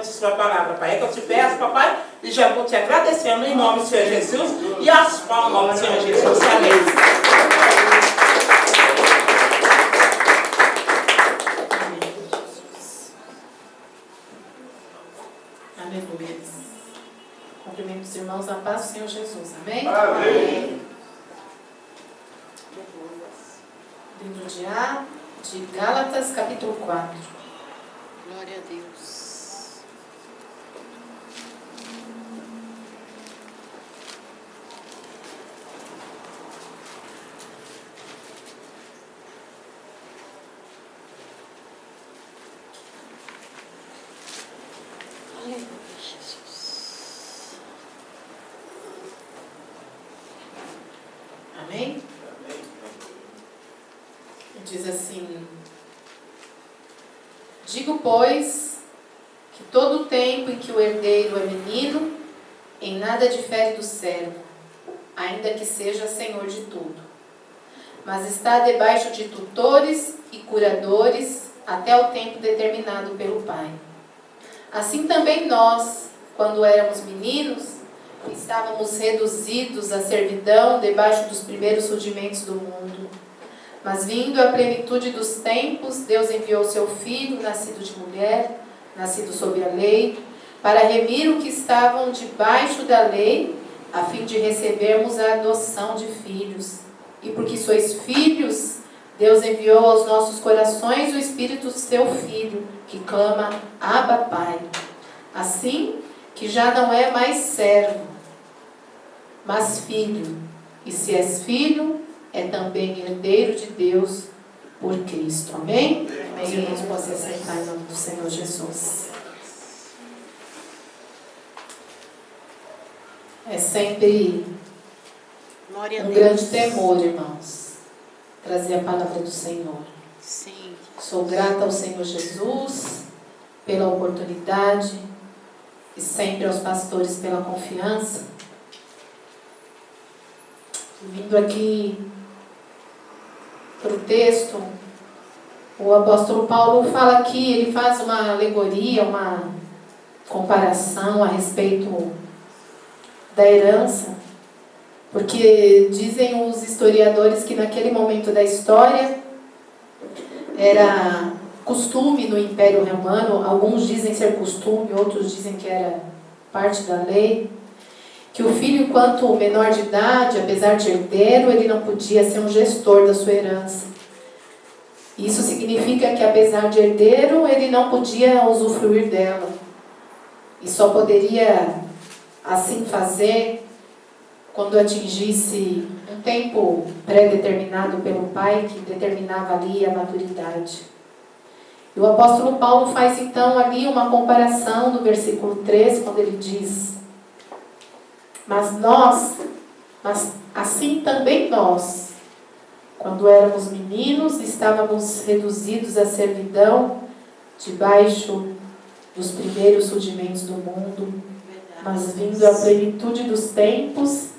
de sua palavra, Pai. É que eu te peço, papai, e já vou te agradecendo em nome do Senhor Jesus e as palmas do Senhor Jesus. Amém. Aleluia. Cumprimento os irmãos na paz do Senhor Jesus. Amém? Amém. Livro de Gálatas, capítulo 4. Glória a Deus. Aleluia, Jesus. Amém? Diz assim: digo, pois, que todo o tempo em que o herdeiro é menino, em nada difere do servo, ainda que seja senhor de tudo. Mas está debaixo de tutores e curadores até o tempo determinado pelo Pai. Assim também nós, quando éramos meninos, estávamos reduzidos à servidão debaixo dos primeiros rudimentos do mundo. Mas vindo a plenitude dos tempos, Deus enviou seu Filho, nascido de mulher, nascido sob a lei, para remir o que estavam debaixo da lei, a fim de recebermos a adoção de filhos. E porque sois filhos, Deus enviou aos nossos corações o Espírito do seu Filho, que clama, Abba, Pai. Assim que já não é mais servo, mas filho. E se és filho, é também herdeiro de Deus por Cristo. Amém? Amém. Os irmãos podem aceitar em nome do Senhor Jesus. É sempre Glória a um Deus. grande temor, irmãos, trazer a palavra do Senhor. Sim. Sou grata ao Senhor Jesus pela oportunidade e sempre aos pastores pela confiança. Vindo aqui para o texto, o apóstolo Paulo fala aqui, ele faz uma alegoria, uma comparação a respeito da herança, porque dizem os historiadores que naquele momento da história era costume no Império Romano, alguns dizem ser costume, outros dizem que era parte da lei, que o filho, enquanto menor de idade, apesar de herdeiro, ele não podia ser um gestor da sua herança. Isso significa que, apesar de herdeiro, ele não podia usufruir dela. E só poderia assim fazer quando atingisse um tempo pré-determinado pelo pai, que determinava ali a maturidade. E o apóstolo Paulo faz então ali uma comparação no versículo 3, quando ele diz: mas assim também nós, quando éramos meninos, estávamos reduzidos à servidão, debaixo dos primeiros rudimentos do mundo. Mas vindo a plenitude dos tempos,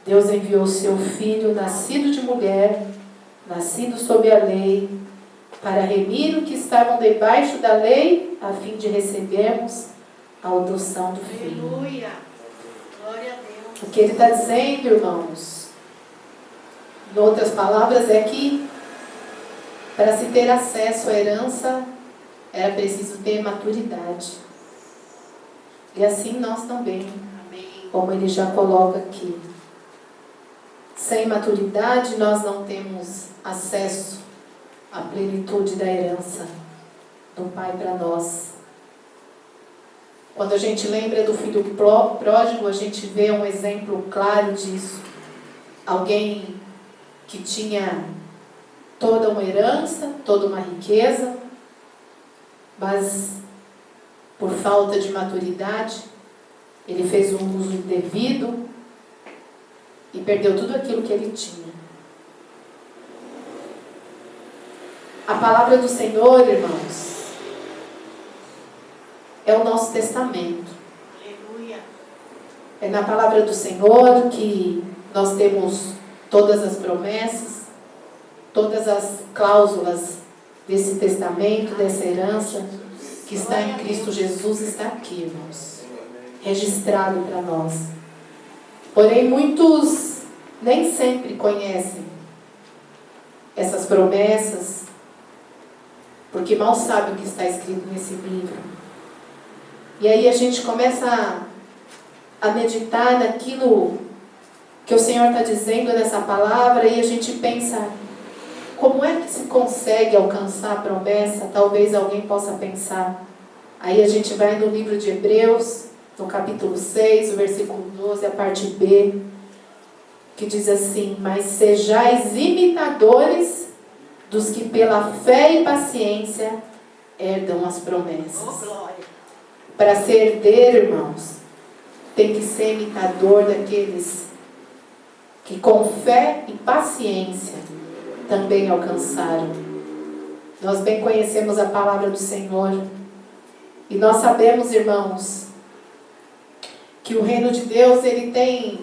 Deus enviou seu Filho, nascido de mulher, nascido sob a lei, para remir o que estavam debaixo da lei, a fim de recebermos a adoção do Filho. Aleluia. Glória a Deus. O que ele está dizendo, irmãos, em outras palavras, é que para se ter acesso à herança, era preciso ter maturidade. E assim nós também, Amém. como ele já coloca aqui. Sem maturidade, nós não temos acesso à plenitude da herança do Pai para nós. Quando a gente lembra do filho pródigo, a gente vê um exemplo claro disso. Alguém que tinha toda uma herança, toda uma riqueza, mas por falta de maturidade, ele fez um uso indevido e perdeu tudo aquilo que ele tinha. A palavra do Senhor, irmãos, é o nosso testamento. Aleluia. É na palavra do Senhor que nós temos todas as promessas, todas as cláusulas desse testamento, dessa herança, que que está em Cristo Jesus está aqui, irmãos, registrado para nós. Porém, muitos nem sempre conhecem essas promessas, porque mal sabe o que está escrito nesse livro. E aí a gente começa a meditar naquilo que o Senhor está dizendo nessa palavra, e a gente pensa, como é que se consegue alcançar a promessa? Talvez alguém possa pensar. Aí a gente vai no livro de Hebreus, no capítulo 6, o versículo 12, a parte B, que diz assim: mas sejais imitadores dos que pela fé e paciência herdam as promessas. Oh, glória. Para ser herdeiro, irmãos, tem que ser imitador daqueles que com fé e paciência também alcançaram. Nós bem conhecemos a palavra do Senhor e nós sabemos, irmãos, que o reino de Deus, ele tem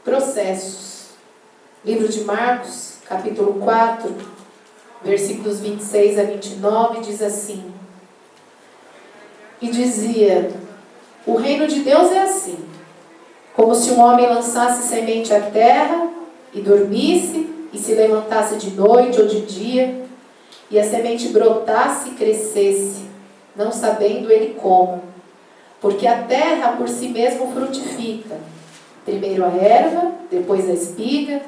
processos. Livro de Marcos, capítulo 4, versículos 26 a 29, diz assim: e dizia, o reino de Deus é assim, como se um homem lançasse semente à terra e dormisse e se levantasse de noite ou de dia, e a semente brotasse e crescesse, não sabendo ele como, porque a terra por si mesmo frutifica, primeiro a erva, depois a espiga,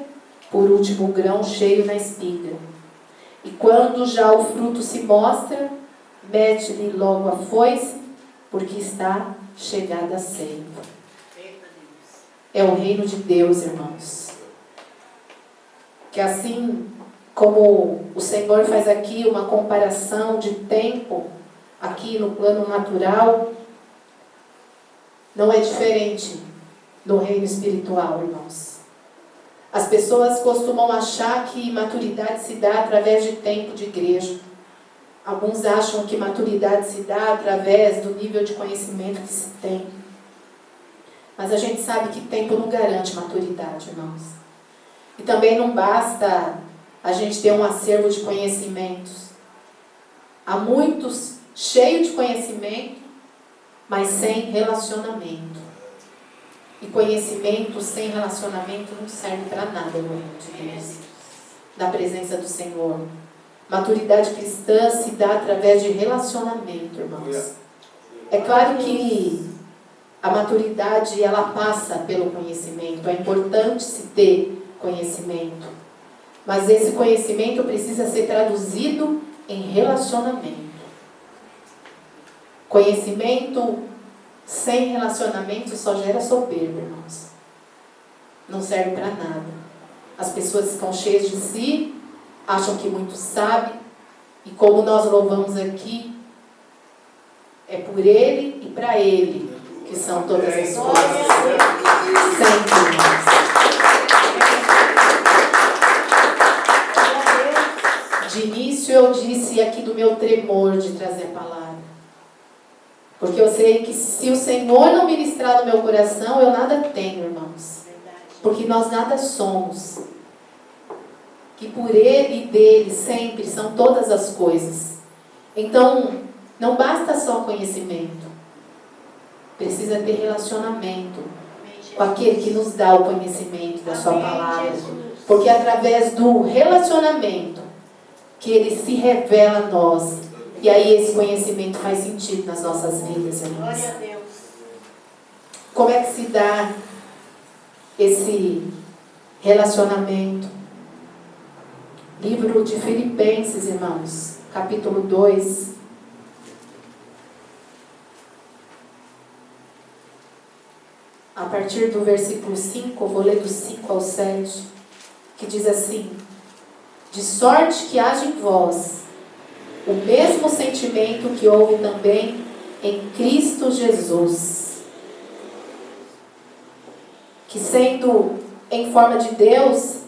por último o grão cheio na espiga. E quando já o fruto se mostra, mete-lhe logo a foice, porque está chegada a ceifa. É o reino de Deus, irmãos. Que assim como o Senhor faz aqui uma comparação de tempo, aqui no plano natural, não é diferente no reino espiritual, irmãos. As pessoas costumam achar que maturidade se dá através de tempo de igreja. Alguns acham que maturidade se dá através do nível de conhecimento que se tem. Mas a gente sabe que tempo não garante maturidade, irmãos. E também não basta a gente ter um acervo de conhecimentos. Há muitos cheios de conhecimento, mas sem relacionamento. E conhecimento sem relacionamento não serve para nada no reino de Deus, na presença do Senhor. Maturidade cristã se dá através de relacionamento, irmãos. É claro que a maturidade, ela passa pelo conhecimento. É importante se ter conhecimento. Mas esse conhecimento precisa ser traduzido em relacionamento. Conhecimento sem relacionamento só gera soberba, irmãos. Não serve para nada. As pessoas estão cheias de si, acham que muito sabe, e como nós louvamos aqui, é por Ele e para Ele que são todas as coisas. Sempre, irmãos. De início eu disse aqui do meu tremor de trazer a palavra. Porque eu sei que se o Senhor não ministrar no meu coração, eu nada tenho, irmãos. Porque nós nada somos. Que por Ele e dele sempre são todas as coisas. Então, não basta só conhecimento. Precisa ter relacionamento com aquele que nos dá o conhecimento da sua palavra. Porque é através do relacionamento que Ele se revela a nós. E aí esse conhecimento faz sentido nas nossas vidas, irmãos. Glória a Deus. Como é que se dá esse relacionamento? Livro de Filipenses, irmãos, capítulo 2. A partir do versículo 5, eu vou ler do 5 ao 7, que diz assim: de sorte que haja em vós o mesmo sentimento que houve também em Cristo Jesus, que sendo em forma de Deus,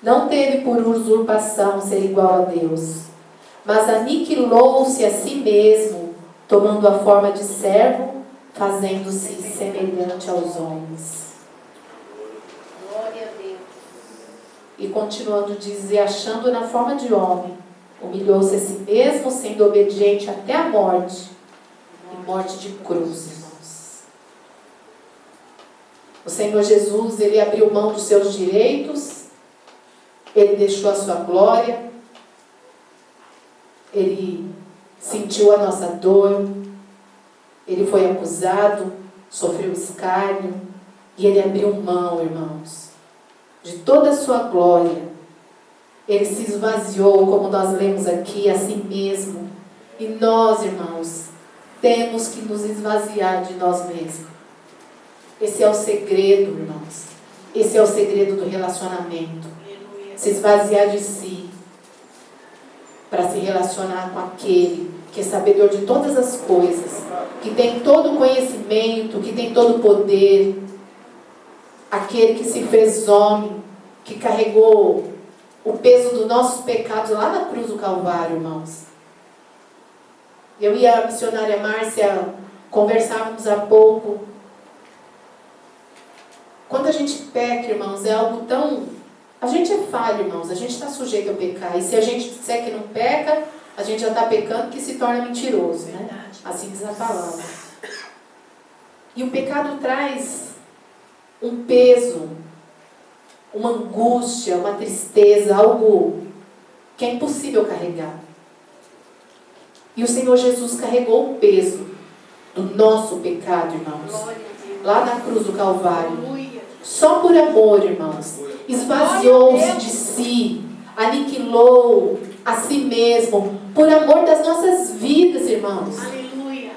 não teve por usurpação ser igual a Deus, mas aniquilou-se a si mesmo, tomando a forma de servo, fazendo-se semelhante aos homens. Glória a Deus. E continuando diz, e achando na forma de homem, humilhou-se a si mesmo, sendo obediente até a morte, morte de cruz, irmãos. O Senhor Jesus, Ele abriu mão dos seus direitos, Ele deixou a sua glória, Ele sentiu a nossa dor, Ele foi acusado, sofreu escárnio, e Ele abriu mão, irmãos, de toda a sua glória. Ele se esvaziou, como nós lemos aqui, a si mesmo. E nós, irmãos, temos que nos esvaziar de nós mesmos. Esse é o segredo, irmãos. Esse é o segredo do relacionamento. Se esvaziar de si para se relacionar com aquele que é sabedor de todas as coisas, que tem todo o conhecimento, que tem todo o poder, aquele que se fez homem, que carregou o peso dos nossos pecados lá na cruz do Calvário, irmãos. Eu e a missionária Márcia conversávamos há pouco. Quando a gente peca, irmãos, é algo tão... A gente é falho, irmãos, a gente está sujeito a pecar. E se a gente disser que não peca, a gente já está pecando, que se torna mentiroso, né? Assim diz a palavra. E o pecado traz um peso, uma angústia, uma tristeza, algo que é impossível carregar. E o Senhor Jesus carregou o peso do nosso pecado, irmãos, lá na cruz do Calvário. Só por amor, irmãos. Esvaziou-se de si, aniquilou a si mesmo, por amor das nossas vidas, irmãos. Aleluia.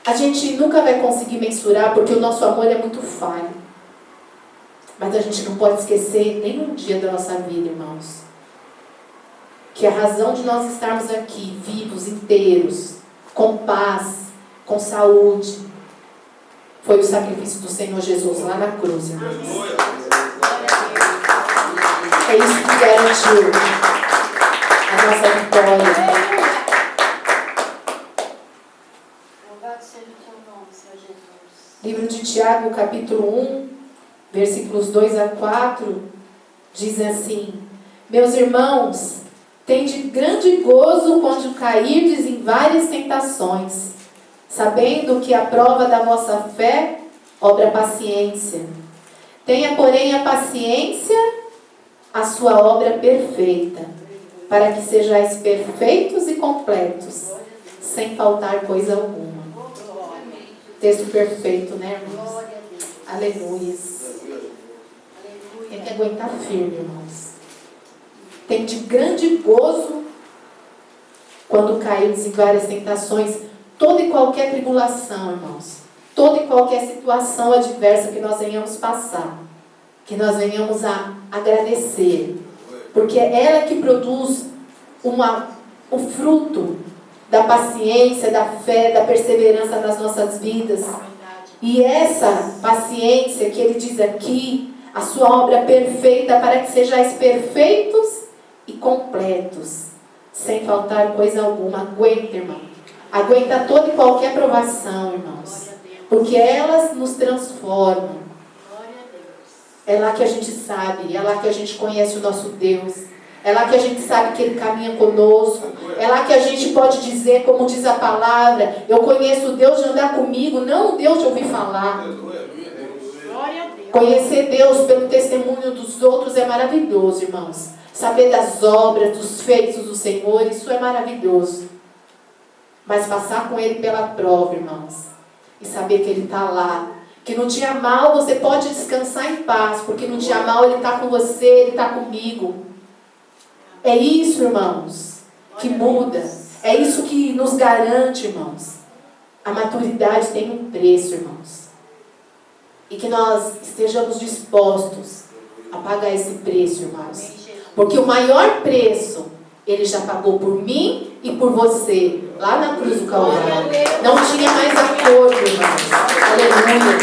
A gente nunca vai conseguir mensurar, porque o nosso amor é muito falho. Mas a gente não pode esquecer nenhum dia da nossa vida, irmãos, que a razão de nós estarmos aqui, vivos, inteiros, com paz, com saúde, foi o sacrifício do Senhor Jesus lá na cruz, irmãos. É isso que garantiu a nossa vitória. Louvado seja o teu nome, Senhor Jesus. Livro de Tiago, capítulo 1, versículos 2 a 4, diz assim: Meus irmãos, tende grande gozo quando cairdes em várias tentações, sabendo que a prova da vossa fé obra paciência. Tenha, porém, a paciência a sua obra perfeita, para que sejais perfeitos e completos, sem faltar coisa alguma. Texto perfeito, né, irmãos? Glória a Deus. Aleluia. Tem que aguentar firme, irmãos. Tem de grande gozo quando caímos em várias tentações, toda e qualquer tribulação, irmãos. Toda e qualquer situação adversa que nós venhamos passar, que nós venhamos a agradecer, porque é ela que produz o fruto da paciência, da fé, da perseverança nas nossas vidas. E essa paciência que ele diz aqui, a sua obra perfeita, para que sejais perfeitos e completos, sem faltar coisa alguma. Aguenta, irmão. Aguenta toda e qualquer provação, irmãos, porque elas nos transformam. É lá que a gente sabe, é lá que a gente conhece o nosso Deus, é lá que a gente sabe que Ele caminha conosco, é lá que a gente pode dizer, como diz a palavra, eu conheço o Deus de andar comigo, não o Deus de ouvir falar. Glória a Deus. Conhecer Deus pelo testemunho dos outros é maravilhoso, irmãos. Saber das obras, dos feitos do Senhor, isso é maravilhoso. Mas passar com Ele pela prova, irmãos, e saber que Ele está lá, que no dia mal você pode descansar em paz, porque no dia mal Ele está com você, Ele está comigo. É isso, irmãos, que muda. É isso que nos garante, irmãos. A maturidade tem um preço, irmãos. E que nós estejamos dispostos a pagar esse preço, irmãos. Porque o maior preço Ele já pagou por mim e por você, lá na cruz do Calvário. Não tinha mais acordo, irmãos. Aleluia.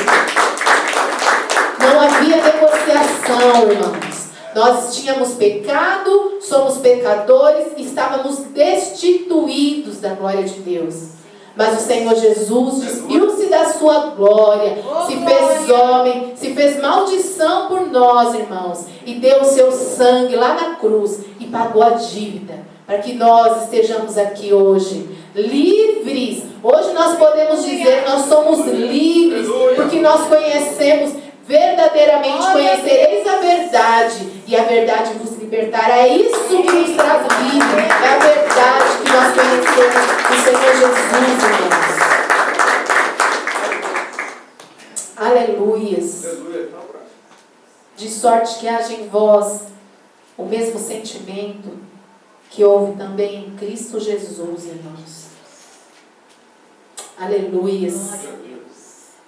Não havia negociação, irmãos. Nós tínhamos pecado, somos pecadores e estávamos destituídos da glória de Deus. Mas o Senhor Jesus despiu-se da sua glória, se fez homem, se fez maldição por nós, irmãos, e deu o seu sangue lá na cruz e pagou a dívida, para que nós estejamos aqui hoje, livres, Hoje nós podemos dizer, nós somos livres, porque nós conhecemos, verdadeiramente conhecereis a verdade, e a verdade vos libertará. É isso que nos traz vida, é a verdade que nós conhecemos do Senhor Jesus, irmãos. Aleluias. De sorte que haja em vós o mesmo sentimento que houve também em Cristo Jesus, irmãos. Aleluias.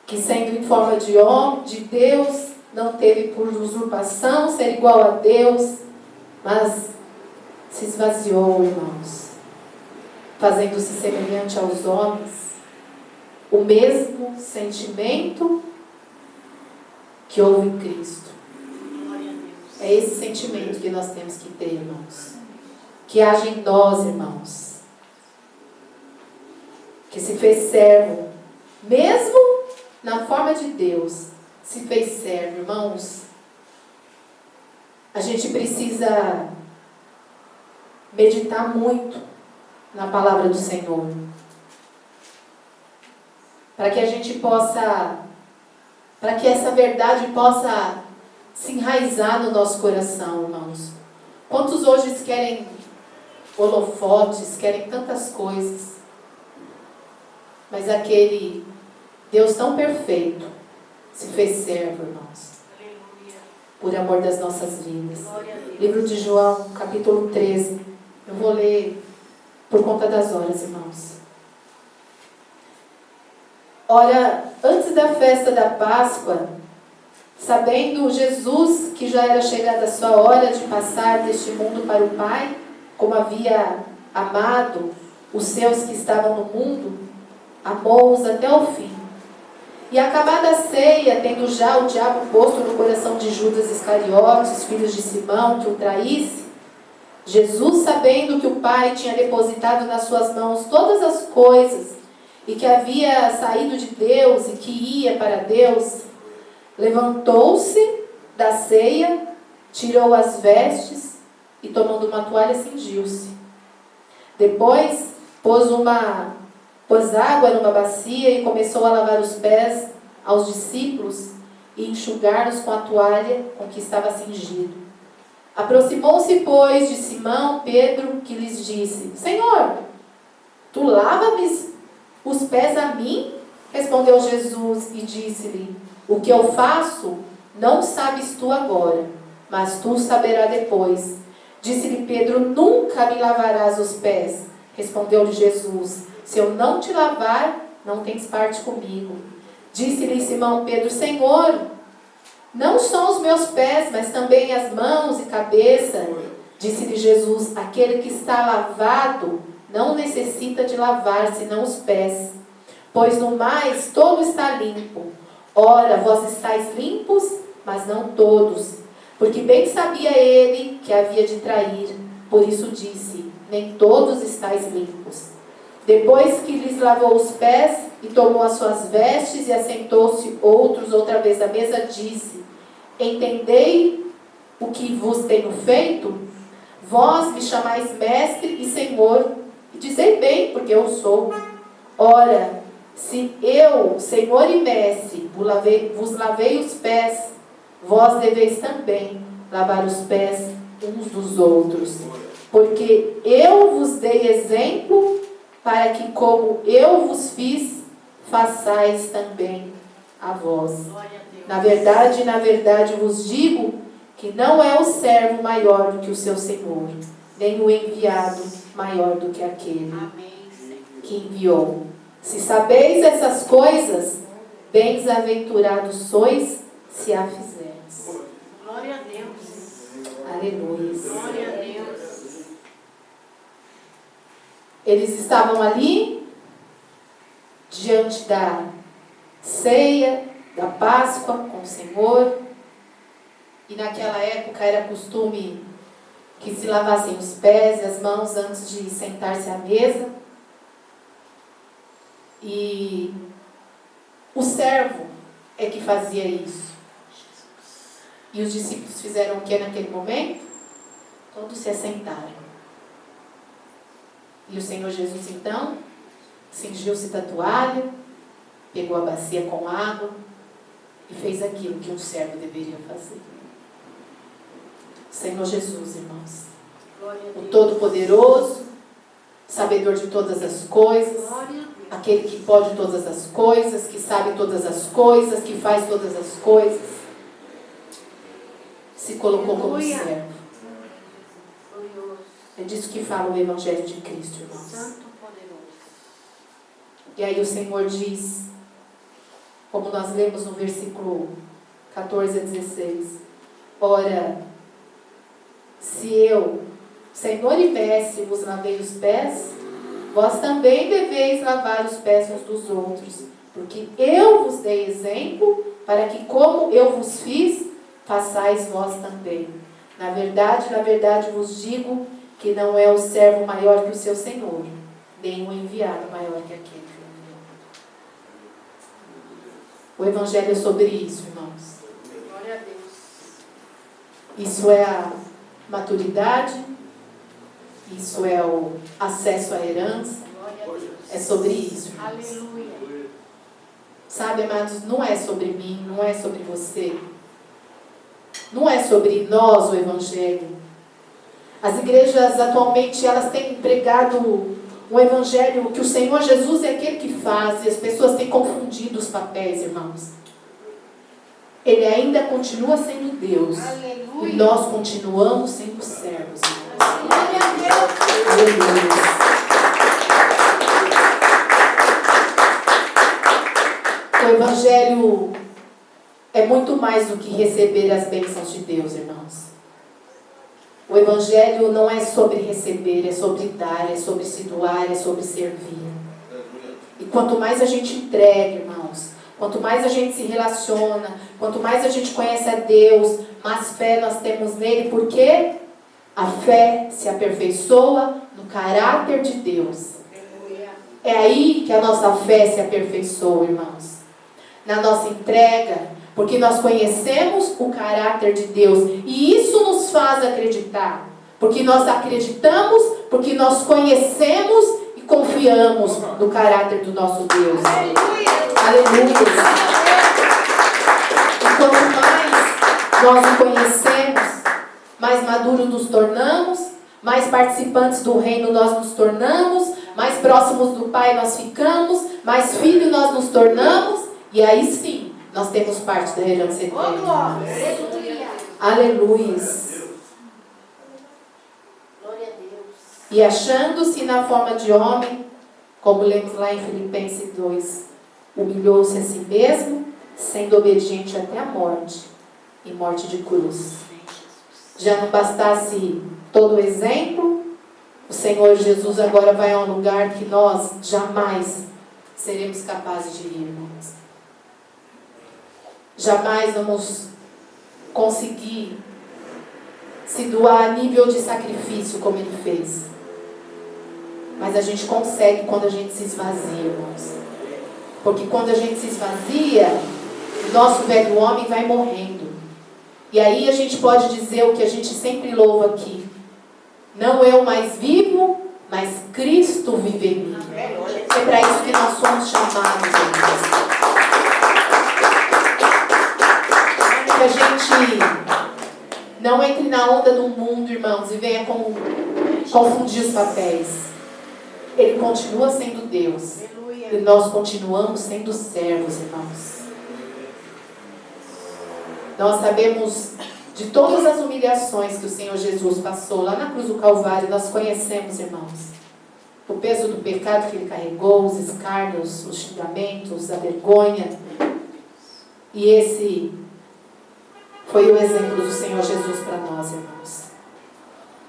Que sendo em forma de homem, de Deus, não teve por usurpação ser igual a Deus, mas se esvaziou, irmãos, fazendo-se semelhante aos homens. O mesmo sentimento que houve em Cristo. É esse sentimento que nós temos que ter, irmãos. Que haja em nós, irmãos. Que se fez servo, mesmo na forma de Deus, se fez servo, irmãos. A gente precisa meditar muito na palavra do Senhor. Para que a gente possa, para que essa verdade possa se enraizar no nosso coração, irmãos. Quantos hoje querem holofotes, querem tantas coisas, mas aquele Deus tão perfeito se fez servo, irmãos, por amor das nossas vidas. Livro de João, capítulo 13. Eu vou ler por conta das horas, irmãos. Ora, antes da festa da Páscoa, sabendo Jesus que já era chegada a sua hora de passar deste mundo para o Pai, como havia amado os seus que estavam no mundo, amou-os até o fim. E acabada a ceia, tendo já o diabo posto no coração de Judas Iscariotes, filhos de Simão, que o traísse, Jesus, sabendo que o Pai tinha depositado nas suas mãos todas as coisas, e que havia saído de Deus e que ia para Deus, levantou-se da ceia, tirou as vestes e, tomando uma toalha, cingiu-se. Depois pôs água numa bacia e começou a lavar os pés aos discípulos e enxugar-os com a toalha com que estava cingido. Aproximou-se, pois, de Simão Pedro, que lhes disse: Senhor, tu lava-me os pés a mim? Respondeu Jesus e disse-lhe: O que eu faço não sabes tu agora, mas tu saberás depois. Disse-lhe Pedro: Nunca me lavarás os pés. Respondeu-lhe Jesus: Se eu não te lavar, não tens parte comigo. Disse-lhe Simão Pedro: Senhor, não só os meus pés, mas também as mãos e cabeça. Disse-lhe Jesus: Aquele que está lavado não necessita de lavar, senão os pés, pois no mais todo está limpo. Ora, vós estáis limpos, mas não todos. Porque bem sabia ele que havia de trair, por isso disse: Nem todos estáis limpos. Depois que lhes lavou os pés e tomou as suas vestes e assentou-se outros outra vez à mesa, disse: Entendei o que vos tenho feito? Vós me chamais mestre e senhor, e dizei bem, porque eu sou. Ora, se eu, senhor e mestre, vos lavei os pés, vós deveis também lavar os pés uns dos outros. Porque eu vos dei exemplo, para que como eu vos fiz, façais também a vós. Na verdade vos digo que não é o servo maior do que o seu senhor, nem o enviado maior do que aquele que enviou. Se sabeis essas coisas, bem-aventurados sois se a fizerdes. Glória a Deus. Aleluia. Glória a Deus. Eles estavam ali, diante da ceia, da Páscoa com o Senhor. E naquela época era costume que se lavassem os pés e as mãos antes de sentar-se à mesa. E o servo é que fazia isso. E os discípulos fizeram o que naquele momento? Todos se assentaram. E o Senhor Jesus, então, cingiu-se da toalha, pegou a bacia com água e fez aquilo que um servo deveria fazer. Senhor Jesus, irmãos, o Todo-Poderoso, sabedor de todas as coisas, aquele que pode todas as coisas, que sabe todas as coisas, que faz todas as coisas, se colocou como servo. É disso que fala o Evangelho de Cristo, irmãos. E aí o Senhor diz, como nós lemos no versículo 14 a 16, ora, se eu, Senhor e Mestre, vos lavei os pés, vós também deveis lavar os pés uns dos outros, porque eu vos dei exemplo, para que como eu vos fiz, façais vós também. Na verdade vos digo que não é o servo maior que o seu senhor, nem o enviado maior que aquele que o enviou. O Evangelho é sobre isso, irmãos. Glória a Deus. Isso é a maturidade, isso é o acesso à herança, Glória a Deus. é sobre isso, irmãos. Aleluia. Sabe, amados, não é sobre mim, não é sobre você. Não é sobre nós o Evangelho. As igrejas atualmente, elas têm pregado um Evangelho que o Senhor Jesus é aquele que faz, e as pessoas têm confundido os papéis, irmãos. Ele ainda continua sendo Deus. Aleluia. E nós continuamos sendo servos, irmãos. Glória a Deus. Aleluia. O Evangelho é muito mais do que receber as bênçãos de Deus, irmãos. O Evangelho não é sobre receber, é sobre dar, é sobre se doar, é sobre servir. E quanto mais a gente entrega, irmãos, quanto mais a gente se relaciona, quanto mais a gente conhece a Deus, mais fé nós temos nele, porque a fé se aperfeiçoa no caráter de Deus. É aí que a nossa fé se aperfeiçoa, irmãos. Na nossa entrega, porque nós conhecemos o caráter de Deus. E isso nos faz acreditar. Porque nós acreditamos, porque nós conhecemos e confiamos no caráter do nosso Deus. Aleluia. E quanto mais nós o conhecemos, mais maduros nos tornamos, mais participantes do reino nós nos tornamos, mais próximos do Pai nós ficamos, mais filhos nós nos tornamos, e aí sim, nós temos parte da herança eterna. Aleluia. Glória a Deus. E achando-se na forma de homem, como lemos lá em Filipenses 2, humilhou-se a si mesmo, sendo obediente até a morte, e morte de cruz. Já não bastasse todo o exemplo, o Senhor Jesus agora vai a um lugar que nós jamais seremos capazes de ir, irmãos. Jamais vamos conseguir se doar a nível de sacrifício como Ele fez. Mas a gente consegue quando a gente se esvazia, irmãos. Porque quando a gente se esvazia, o nosso velho homem vai morrendo. E aí a gente pode dizer o que a gente sempre louva aqui. Não eu mais vivo, mas Cristo vive em mim. É para isso que nós somos chamados, irmãos. Que a gente não entre na onda do mundo, irmãos, e venha confundir os papéis. Ele continua sendo Deus. E nós continuamos sendo servos, irmãos. Nós sabemos de todas as humilhações que o Senhor Jesus passou lá na cruz do Calvário. Nós conhecemos, irmãos, o peso do pecado que Ele carregou, os escárnios, os xingamentos, a vergonha. E esse foi o exemplo do Senhor Jesus para nós, irmãos.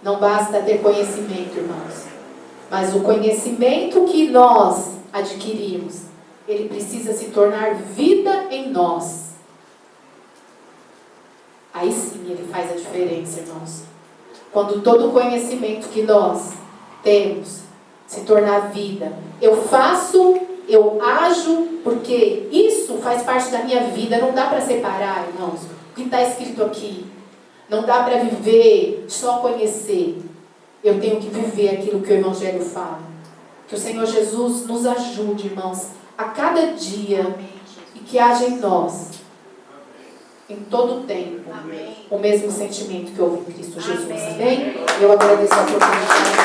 Não basta ter conhecimento, irmãos. Mas o conhecimento que nós adquirimos, ele precisa se tornar vida em nós. Aí sim ele faz a diferença, irmãos. Quando todo o conhecimento que nós temos se tornar vida. Eu faço, eu ajo, porque isso faz parte da minha vida. Não dá para separar, irmãos. O que está escrito aqui. Não dá para viver, só conhecer. Eu tenho que viver aquilo que o Evangelho fala. Que o Senhor Jesus nos ajude, irmãos, a cada dia, Amém, e Jesus. que haja em nós, em todo o tempo, Amém. o mesmo sentimento que houve em Cristo Jesus. Amém. Amém? Eu agradeço a oportunidade.